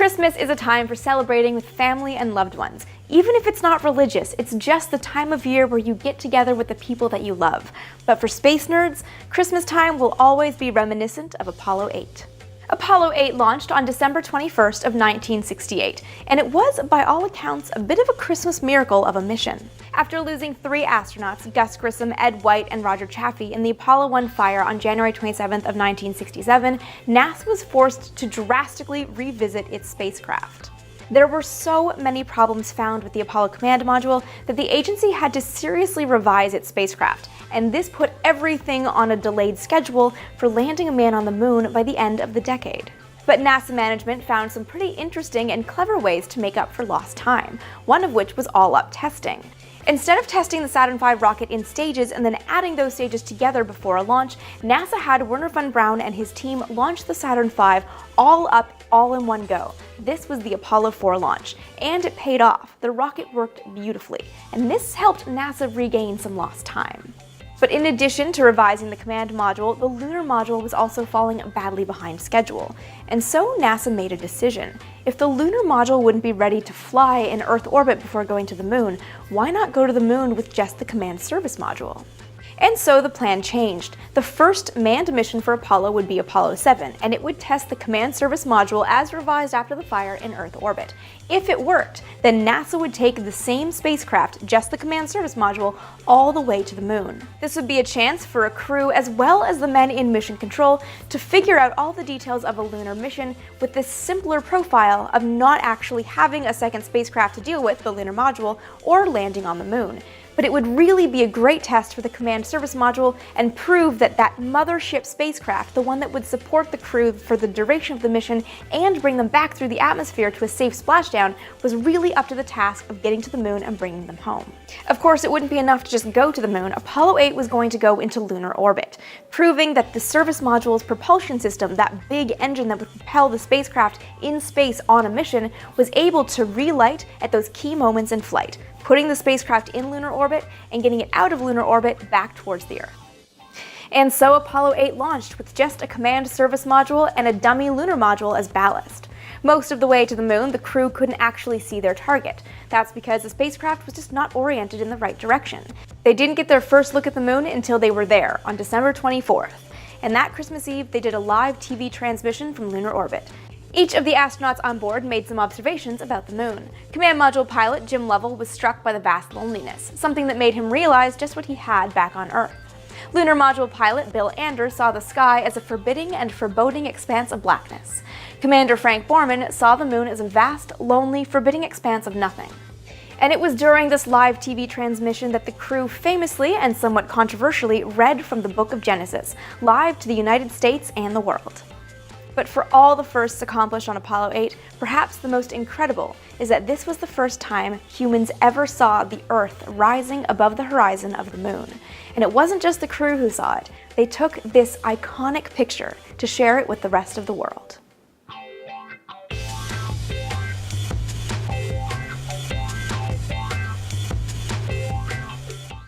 Christmas is a time for celebrating with family and loved ones. Even if it's not religious, it's just the time of year where you get together with the people that you love. But for space nerds, Christmas time will always be reminiscent of Apollo 8. Apollo 8 launched on December 21st of 1968, and it was, by all accounts, a bit of a Christmas miracle of a mission. After losing 3 astronauts, Gus Grissom, Ed White, and Roger Chaffee, in the Apollo 1 fire on January 27th of 1967, NASA was forced to drastically revisit its spacecraft. There were so many problems found with the Apollo command module that the agency had to seriously revise its spacecraft, and this put everything on a delayed schedule for landing a man on the moon by the end of the decade. But NASA management found some pretty interesting and clever ways to make up for lost time, one of which was all-up testing. Instead of testing the Saturn V rocket in stages and then adding those stages together before a launch, NASA had Wernher von Braun and his team launch the Saturn V all up, all in one go. This was the Apollo 4 launch, and it paid off. The rocket worked beautifully, and this helped NASA regain some lost time. But in addition to revising the command module, the lunar module was also falling badly behind schedule. And so NASA made a decision. If the lunar module wouldn't be ready to fly in Earth orbit before going to the moon, why not go to the moon with just the command service module? And so the plan changed. The first manned mission for Apollo would be Apollo 7, and it would test the command service module as revised after the fire in Earth orbit. If it worked, then NASA would take the same spacecraft, just the command service module, all the way to the moon. This would be a chance for a crew, as well as the men in mission control, to figure out all the details of a lunar mission with this simpler profile of not actually having a second spacecraft to deal with, the lunar module, or landing on the moon. But it would really be a great test for the command service module and prove that that mothership spacecraft, the one that would support the crew for the duration of the mission and bring them back through the atmosphere to a safe splashdown, was really up to the task of getting to the moon and bringing them home. Of course, it wouldn't be enough to just go to the moon. Apollo 8 was going to go into lunar orbit, proving that the service module's propulsion system, that big engine that would propel the spacecraft in space on a mission, was able to relight at those key moments in flight, putting the spacecraft in lunar orbit and getting it out of lunar orbit back towards the Earth. And so Apollo 8 launched with just a command service module and a dummy lunar module as ballast. Most of the way to the moon, the crew couldn't actually see their target. That's because the spacecraft was just not oriented in the right direction. They didn't get their first look at the moon until they were there on December 24th. And that Christmas Eve, they did a live TV transmission from lunar orbit. Each of the astronauts on board made some observations about the moon. Command module pilot Jim Lovell was struck by the vast loneliness, something that made him realize just what he had back on Earth. Lunar module pilot Bill Anders saw the sky as a forbidding and foreboding expanse of blackness. Commander Frank Borman saw the moon as a vast, lonely, forbidding expanse of nothing. And it was during this live TV transmission that the crew famously and somewhat controversially read from the Book of Genesis, live to the United States and the world. But for all the firsts accomplished on Apollo 8, perhaps the most incredible is that this was the first time humans ever saw the Earth rising above the horizon of the moon. And it wasn't just the crew who saw it. They took this iconic picture to share it with the rest of the world.